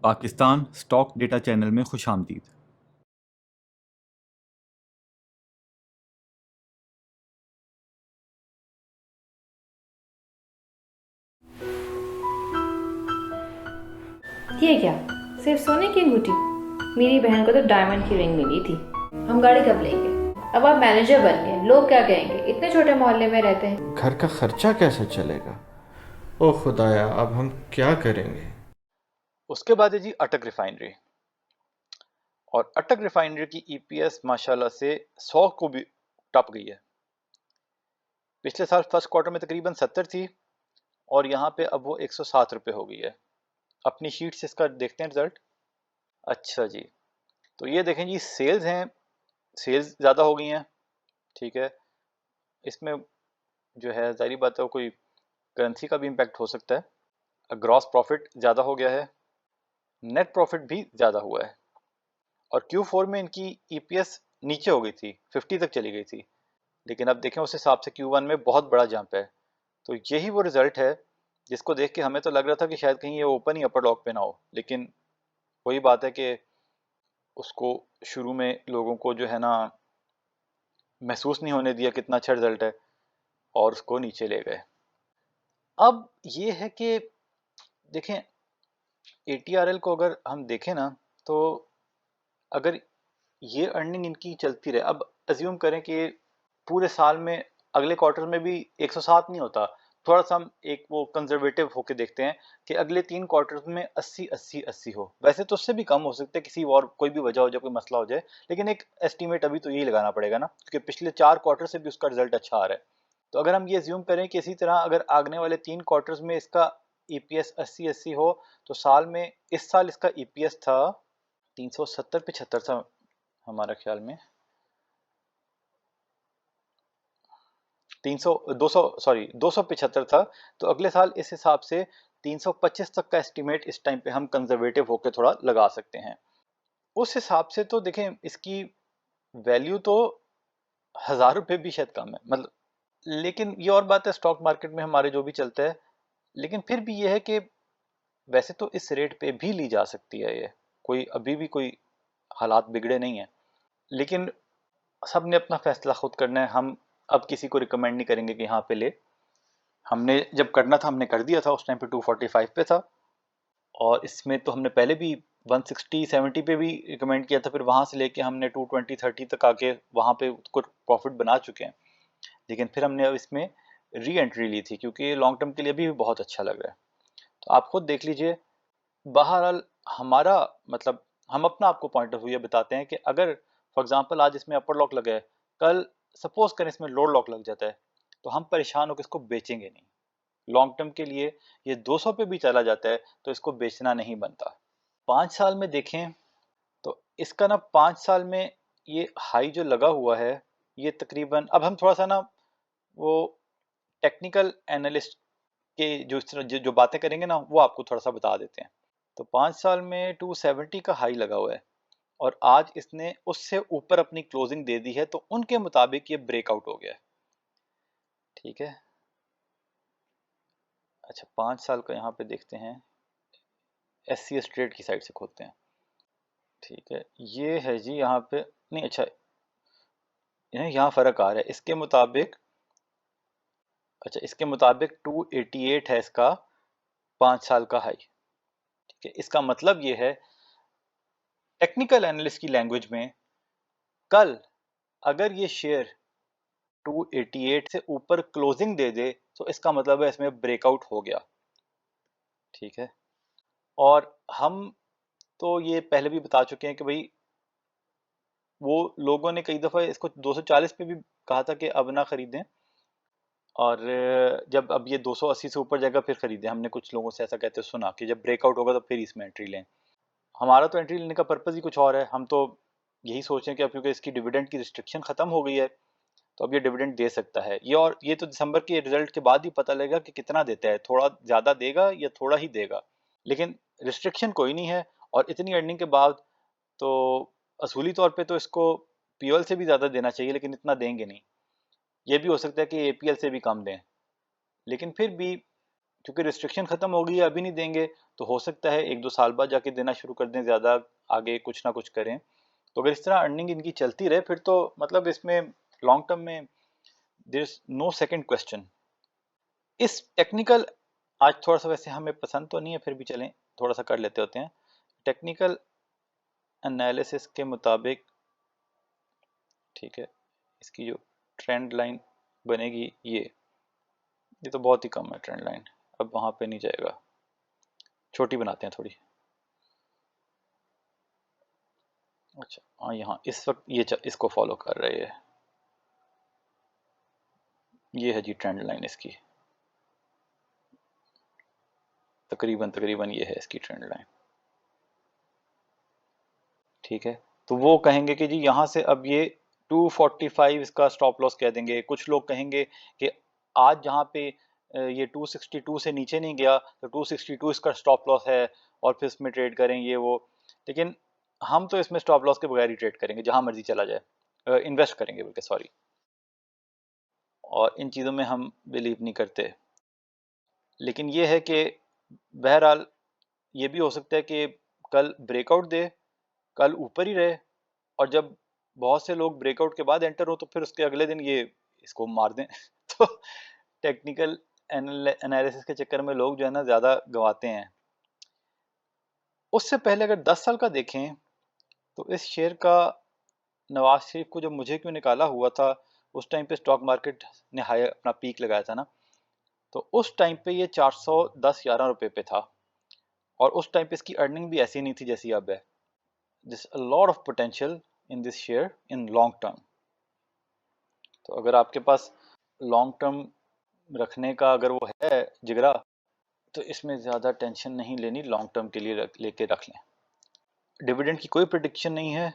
Pakistan stock data channel में खुशामदीद। ये क्या, सिर्फ सोने की अंगूठी? मेरी बहन को तो डायमंड की रिंग मिली थी। हम गाड़ी कब लेंगे? अब आप मैनेजर बन गए, लोग क्या कहेंगे? इतने छोटे मोहल्ले में रहते हैं। घर का खर्चा कैसे चलेगा? ओ खुदाया, अब हम क्या करेंगे? उसके बाद है जी अटक रिफाइनरी। और अटक रिफाइनरी की ईपीएस माशाल्लाह से 100 को भी टप गई है। पिछले साल फर्स्ट क्वार्टर में तकरीबन 70 थी और यहाँ पे अब वो 107 रुपये हो गई है। अपनी शीट से इसका देखते हैं रिजल्ट। अच्छा जी, तो ये देखें जी, सेल्स हैं, सेल्स ज़्यादा हो गई हैं। ठीक है, इसमें जो है जाहिर बात है कोई करेंसी का भी इम्पैक्ट हो सकता है। ग्रॉस प्रॉफिट ज़्यादा हो गया है, नेट प्रॉफिट भी ज़्यादा हुआ है। और Q4 में इनकी ईपीएस नीचे हो गई थी, 50 तक चली गई थी, लेकिन अब देखें उस हिसाब से Q1 में बहुत बड़ा जंप है। तो यही वो रिजल्ट है जिसको देख के हमें तो लग रहा था कि शायद कहीं ये ओपन ही अपर लॉक पे ना हो, लेकिन वही बात है कि उसको शुरू में लोगों को जो है ना महसूस नहीं होने दिया कितना अच्छा रिजल्ट है और उसको नीचे ले गए। अब ये है कि देखें एटीआरएल को अगर हम देखें ना, तो अगर ये अर्निंग इनकी चलती रहे, अब अज्यूम करें कि पूरे साल में अगले क्वार्टर में भी 107 नहीं होता, थोड़ा सा हम एक वो कंजर्वेटिव होके देखते हैं कि अगले 3 क्वार्टर्स में 80 80 80 हो। वैसे तो उससे भी कम हो सकते हैं, किसी और कोई भी वजह हो जाए, कोई मसला हो जाए, लेकिन एक एस्टिमेट अभी तो यही लगाना पड़ेगा ना, क्योंकि पिछले 4 क्वार्टर से भी उसका रिजल्ट अच्छा आ रहा है। तो अगर हम ये अज्यूम करें कि इसी तरह अगर आगने वाले 3 क्वार्टर्स में इसका ईपीएस 80 80 हो, तो साल में इस साल इसका ईपीएस था 370 75 था हमारा ख्याल में, 300 200 सॉरी 275 था। तो अगले साल इस हिसाब से 325 तक का एस्टिमेट इस टाइम पे हम कंजर्वेटिव होकर थोड़ा लगा सकते हैं। उस हिसाब से तो देखें इसकी वैल्यू तो 1000 रुपये भी शायद कम है, मतलब। लेकिन ये और बात है, स्टॉक मार्केट में हमारे जो भी चलता है, लेकिन फिर भी ये है कि वैसे तो इस रेट पे भी ली जा सकती है ये, कोई अभी भी कोई हालात बिगड़े नहीं है, लेकिन सब ने अपना फैसला खुद करना है। हम अब किसी को रिकमेंड नहीं करेंगे कि यहाँ पे ले। हमने जब करना था हमने कर दिया था, उस टाइम पे 245 पे था, और इसमें तो हमने पहले भी 160 70 पे भी रिकमेंड किया था, फिर वहाँ से लेके हमने 220 30 तक आके वहाँ पे कुछ प्रॉफिट बना चुके हैं। लेकिन फिर हमने अब इसमें री एंट्री ली थी क्योंकि लॉन्ग टर्म के लिए भी बहुत अच्छा लग रहा है। तो आप खुद देख लीजिए। बहरहाल हमारा मतलब, हम अपना आपको पॉइंट ऑफ व्यू बताते हैं कि अगर फॉर एग्जांपल आज इसमें अपर लॉक लगा है, कल सपोज करें इसमें लोअर लॉक लग जाता है, तो हम परेशान होकर इसको बेचेंगे नहीं। लॉन्ग टर्म के लिए ये 200 पे भी चला जाता है तो इसको बेचना नहीं बनता। 5 साल में देखें तो इसका ना 5 साल में ये हाई जो लगा हुआ है, ये तकरीबन, अब हम थोड़ा सा ना वो टेक्निकल एनालिस्ट के जो इस तरह जो बातें करेंगे ना, वो आपको थोड़ा सा बता देते हैं। तो 5 साल में 270 का हाई लगा हुआ है और आज इसने उससे ऊपर अपनी क्लोजिंग दे दी है, तो उनके मुताबिक ये ब्रेकआउट हो गया है। ठीक है, अच्छा 5 साल का यहाँ पे देखते हैं, SCS ट्रेड की साइड से खोलते हैं। ठीक है, ये है जी यहाँ पे, नहीं अच्छा, यहाँ फ़र्क आ रहा है इसके मुताबिक। अच्छा, इसके मुताबिक 288 है इसका 5 साल का हाई। ठीक है, इसका मतलब ये है टेक्निकल एनालिस्ट की लैंग्वेज में, कल अगर ये शेयर 288 से ऊपर क्लोजिंग दे दे तो इसका मतलब है इसमें ब्रेकआउट हो गया। ठीक है, और हम तो ये पहले भी बता चुके हैं कि भाई वो लोगों ने कई दफ़ा इसको 240 पे भी कहा था कि अब ना खरीदें, और जब अब ये 280 से ऊपर जाएगा फिर खरीदें। हमने कुछ लोगों से ऐसा कहते सुना कि जब ब्रेकआउट होगा तो फिर इसमें एंट्री लें। हमारा तो एंट्री लेने का पर्पज़ ही कुछ और है। हम तो यही सोच रहे हैं कि अब क्योंकि इसकी डिविडेंड की रिस्ट्रिक्शन ख़त्म हो गई है, तो अब ये डिविडेंड दे सकता है ये, और ये तो दिसंबर के रिजल्ट के बाद ही पता लगेगा कि कितना देता है, थोड़ा ज़्यादा देगा या थोड़ा ही देगा, लेकिन रिस्ट्रिक्शन कोई नहीं है। और इतनी अर्निंग के बाद तो असूली तौर पे तो इसको पीओएल से भी ज़्यादा देना चाहिए, लेकिन इतना देंगे नहीं। ये भी हो सकता है कि एपीएल से भी कम दें, लेकिन फिर भी क्योंकि रिस्ट्रिक्शन ख़त्म हो गई है, अभी नहीं देंगे तो हो सकता है 1-2 साल बाद जाके देना शुरू कर दें, ज़्यादा आगे कुछ ना कुछ करें। तो अगर इस तरह अर्निंग इनकी चलती रहे फिर तो मतलब इसमें लॉन्ग टर्म में there is no second question. इस टेक्निकल आज थोड़ा सा वैसे हमें पसंद तो नहीं है, फिर भी चलें थोड़ा सा कर लेते होते हैं। टेक्निकल एनालिसिस के मुताबिक, ठीक है, इसकी जो ट्रेंड लाइन बनेगी ये तो बहुत ही कम है ट्रेंड लाइन, अब वहाँ पे नहीं जाएगा, छोटी बनाते हैं थोड़ी। अच्छा हाँ, यहाँ इस वक्त इसको फॉलो कर रही है, ये है जी ट्रेंड लाइन इसकी, तकरीबन ये है इसकी ट्रेंड लाइन, ठीक है। तो वो कहेंगे कि जी यहाँ से अब ये 245 इसका स्टॉप लॉस कह देंगे, कुछ लोग कहेंगे कि आज जहाँ पे ये 262 से नीचे नहीं गया तो 262 इसका स्टॉप लॉस है और फिर इसमें ट्रेड करें ये वो, लेकिन हम तो इसमें स्टॉप लॉस के बगैर ही ट्रेड करेंगे, जहाँ मर्जी चला जाए, इन्वेस्ट करेंगे बल्कि, सॉरी, और इन चीज़ों में हम बिलीव नहीं करते। लेकिन ये है कि बहरहाल ये भी हो सकता है कि कल ब्रेकआउट दे, कल ऊपर ही रहे, और जब बहुत से लोग ब्रेकआउट के बाद एंटर हो तो फिर उसके अगले दिन ये इसको मार दें तो टेक्निकल एनालिसिस के चक्कर में लोग जो है ना ज़्यादा गंवाते हैं। उससे पहले अगर 10 साल का देखें तो इस शेयर का नवाज शरीफ को जब मुझे क्यों निकाला हुआ था, उस टाइम पे स्टॉक मार्केट ने हाई अपना पीक लगाया था ना, तो उस टाइम पे ये 410-11 रुपए पे था, और उस टाइम पे इसकी अर्निंग भी ऐसी नहीं थी जैसी अब है। This a lot of potential in this share in long term. तो अगर आपके पास लॉन्ग टर्म रखने का अगर वो है जिगरा, तो इसमें ज़्यादा टेंशन नहीं लेनी, लॉन्ग टर्म के लिए लेके रख लें। डिविडेंड की कोई प्रेडिक्शन नहीं है,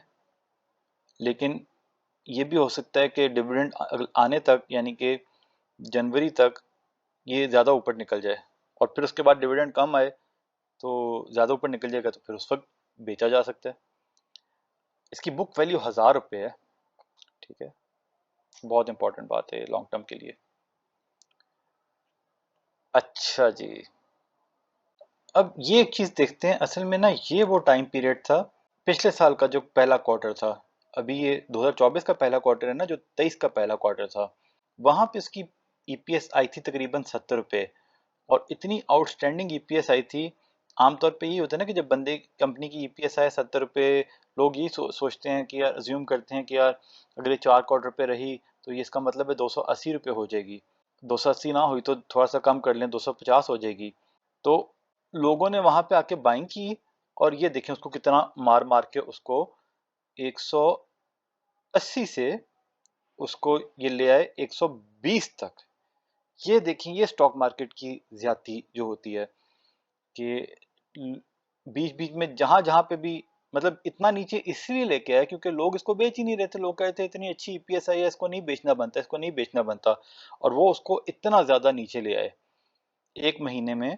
लेकिन ये भी हो सकता है कि डिविडेंड आने तक, यानी कि जनवरी तक, ये ज़्यादा ऊपर निकल जाए, और फिर उसके बाद डिविडेंड कम आए तो ज़्यादा ऊपर निकल जाएगा, तो फिर उस वक्त बेचा जा सकता है। इसकी बुक वैल्यू 1000 रुपये है, ठीक है, बहुत इंपॉर्टेंट बात है लॉन्ग टर्म के लिए। अच्छा जी, अब ये एक चीज़ देखते हैं, असल में ना ये वो टाइम पीरियड था पिछले साल का जो पहला क्वार्टर था, अभी ये 2024 का पहला क्वार्टर है ना, जो 23 का पहला क्वार्टर था, वहाँ पे इसकी ईपीएस आई थी तकरीबन 70 रुपये, और इतनी आउटस्टैंडिंग ईपीएस आई थी। आमतौर पे ये होता है ना कि जब बंदे कंपनी की ईपीएस आए 70 रुपये, लोग यही सोचते हैं कि यार, अज्यूम करते हैं कि यार अगर ये 4 क्वार्टर पे रही तो ये इसका मतलब है 280 रुपये हो जाएगी, 280 ना हुई तो थोड़ा सा कम कर लें 250 हो जाएगी। तो लोगों ने वहां पे आके बाइंग की, और ये देखें उसको कितना मार मार के उसको 180 से उसको ये ले आए 120 तक। ये देखें, ये स्टॉक मार्केट की ज्यादती जो होती है कि बीच बीच में जहां जहां पे भी, मतलब इतना नीचे इसलिए लेके आया क्योंकि लोग इसको बेच ही नहीं रहे थे, लोग कहते थे इतनी अच्छी ईपीएस आई है, इसको नहीं बेचना बनता, इसको नहीं बेचना बनता, और वो उसको इतना ज्यादा नीचे ले आए एक महीने में,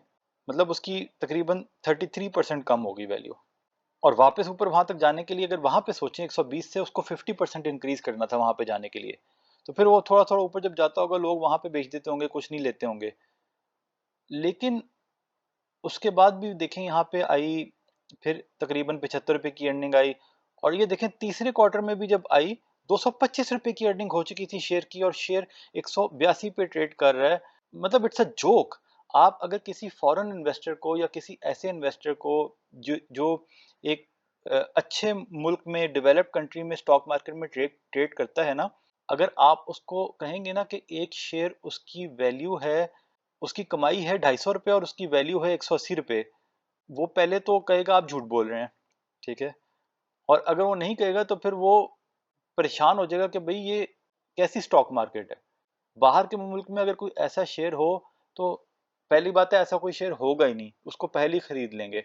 मतलब उसकी तकरीबन 33% कम हो गई वैल्यू। और वापस ऊपर वहां तक जाने के लिए अगर वहां पे सोचें 120 से उसको 50% इंक्रीज करना था वहां पे जाने के लिए, तो फिर वो थोड़ा थोड़ा ऊपर जब जाता होगा लोग वहां पे बेच देते होंगे, कुछ नहीं लेते होंगे। लेकिन उसके बाद भी देखें यहाँ पे आई, फिर तकरीबन 75 रुपये की अर्निंग आई, और ये देखें तीसरे क्वार्टर में भी जब आई 225 रुपये की अर्निंग हो चुकी थी शेयर की, और शेयर 182 पे ट्रेड कर रहा है। मतलब इट्स अ जोक। आप अगर किसी फॉरेन इन्वेस्टर को या किसी ऐसे इन्वेस्टर को जो एक अच्छे मुल्क में, डेवलप्ड कंट्री में स्टॉक मार्केट में ट्रेड ट्रेड करता है ना, अगर आप उसको कहेंगे ना कि एक शेयर उसकी वैल्यू है, उसकी कमाई है 250 रुपये और उसकी वैल्यू है 180 रुपये, वो पहले तो कहेगा आप झूठ बोल रहे हैं, ठीक है, और अगर वो नहीं कहेगा तो फिर वो परेशान हो जाएगा कि भाई ये कैसी स्टॉक मार्केट है। बाहर के मुल्क में अगर कोई ऐसा शेयर हो तो पहली बात है ऐसा कोई शेयर होगा ही नहीं, उसको पहले ही खरीद लेंगे।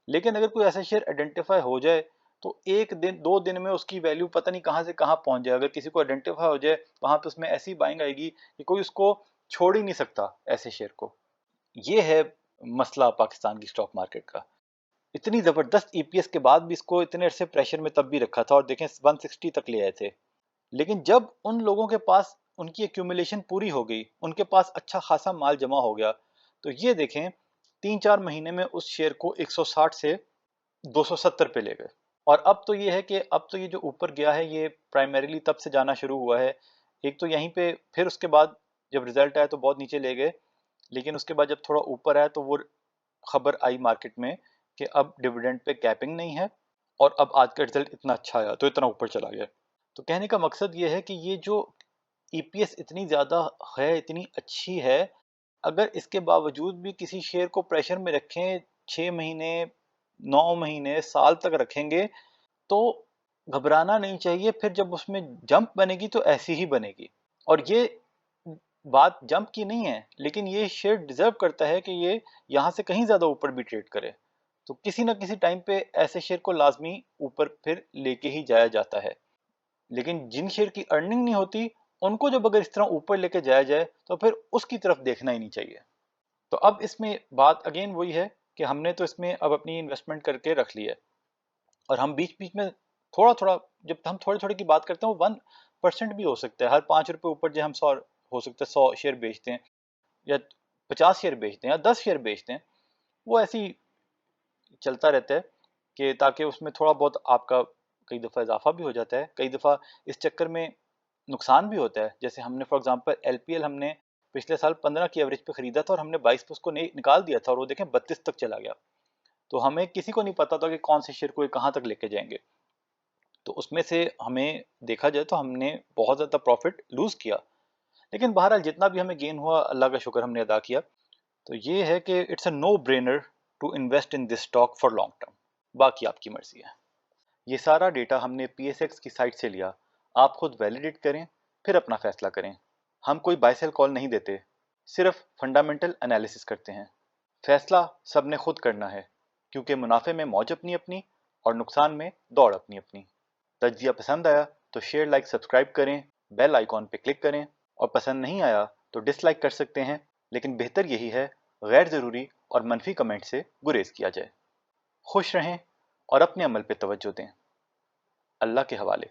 लेकिन अगर कोई ऐसा शेयर आइडेंटिफाई हो जाए तो एक दिन 2 दिन में उसकी वैल्यू पता नहीं कहाँ से कहाँ पहुंच जाए। अगर किसी को आइडेंटिफाई हो जाए वहां पे उसमें ऐसी बाइंग आएगी कि कोई उसको छोड़ ही नहीं सकता ऐसे शेयर को। ये है मसला पाकिस्तान की स्टॉक मार्केट का। इतनी जबरदस्त ईपीएस के बाद भी इसको इतने अरसे प्रेशर में तब भी रखा था, और देखें 160 तक ले आए थे। लेकिन जब उन लोगों के पास उनकी एक्यूमुलेशन पूरी हो गई, उनके पास अच्छा खासा माल जमा हो गया, तो ये देखें 3-4 महीने में उस शेयर को 160 से 270 पे ले गए। और अब तो ये है कि अब तो ये जो ऊपर गया है ये प्राइमरीली तब से जाना शुरू हुआ है। एक तो यहीं पे, फिर उसके बाद जब रिजल्ट आया तो बहुत नीचे ले गए, लेकिन उसके बाद जब थोड़ा ऊपर आया तो वो खबर आई मार्केट में कि अब डिविडेंड पे कैपिंग नहीं है, और अब आज का रिजल्ट इतना अच्छा आया तो इतना ऊपर चला गया। तो कहने का मकसद ये है कि ये जो ईपीएस इतनी ज़्यादा है, इतनी अच्छी है, अगर इसके बावजूद भी किसी शेयर को प्रेशर में रखें, 6 महीने, 9 महीने, साल तक रखेंगे, तो घबराना नहीं चाहिए। फिर जब उसमें जंप बनेगी तो ऐसी ही बनेगी। और ये बात जंप की नहीं है, लेकिन ये शेयर डिजर्व करता है कि ये यहाँ से कहीं ज़्यादा ऊपर भी ट्रेड करे। तो किसी ना किसी टाइम पे ऐसे शेयर को लाजमी ऊपर फिर लेके ही जाया जाता है। लेकिन जिन शेयर की अर्निंग नहीं होती, उनको जब अगर इस तरह ऊपर लेके जाया जाए तो फिर उसकी तरफ देखना ही नहीं चाहिए। तो अब इसमें बात अगेन वही है कि हमने तो इसमें अब अपनी इन्वेस्टमेंट करके रख ली है, और हम बीच बीच में थोड़ा थोड़ा, जब हम थोड़े थोड़े की बात करते हैं, वो 1% भी हो सकता है। हर 5 रुपये ऊपर जो हम 100 हो सकता है 100 शेयर बेचते हैं, या 50 शेयर बेचते हैं, या 10 शेयर बेचते हैं, वो ऐसे ही चलता रहता है कि ताकि उसमें थोड़ा बहुत आपका कई दफ़ा इजाफा भी हो जाता है, कई दफ़ा इस चक्कर में नुकसान भी होता है। जैसे हमने फॉर एग्जांपल एलपीएल हमने पिछले साल 15 की एवरेज पे ख़रीदा था और हमने 22 पे उसको निकाल दिया था, और वो देखें 32 तक चला गया। तो हमें किसी को नहीं पता था कि कौन से शेयर को ये कहाँ तक लेके जाएंगे। तो उसमें से हमें देखा जाए तो हमने बहुत ज़्यादा प्रॉफिट लूज़ किया, लेकिन बहरहाल जितना भी हमें गेन हुआ अल्लाह का शुक्र हमने अदा किया। तो ये है कि it's a no brainer to invest in this stock for long term. बाकी आपकी मर्जी है। ये सारा डेटा हमने पीएसएक्स की साइट से लिया, आप खुद वैलिडेट करें, फिर अपना फैसला करें। हम कोई बाय सेल कॉल नहीं देते, सिर्फ फंडामेंटल एनालिसिस करते हैं। फैसला सब ने खुद करना है, क्योंकि मुनाफे में मौज अपनी अपनी और नुकसान में दौड़ अपनी अपनी। तज्जिया पसंद आया तो शेयर, लाइक, सब्सक्राइब करें, बेल आइकॉन पे क्लिक करें, और पसंद नहीं आया तो डिसलाइक कर सकते हैं, लेकिन बेहतर यही है गैर ज़रूरी और मनफी कमेंट से गुरेज किया जाए। खुश रहें और अपने अमल पे तवज्जो दें। अल्लाह के हवाले।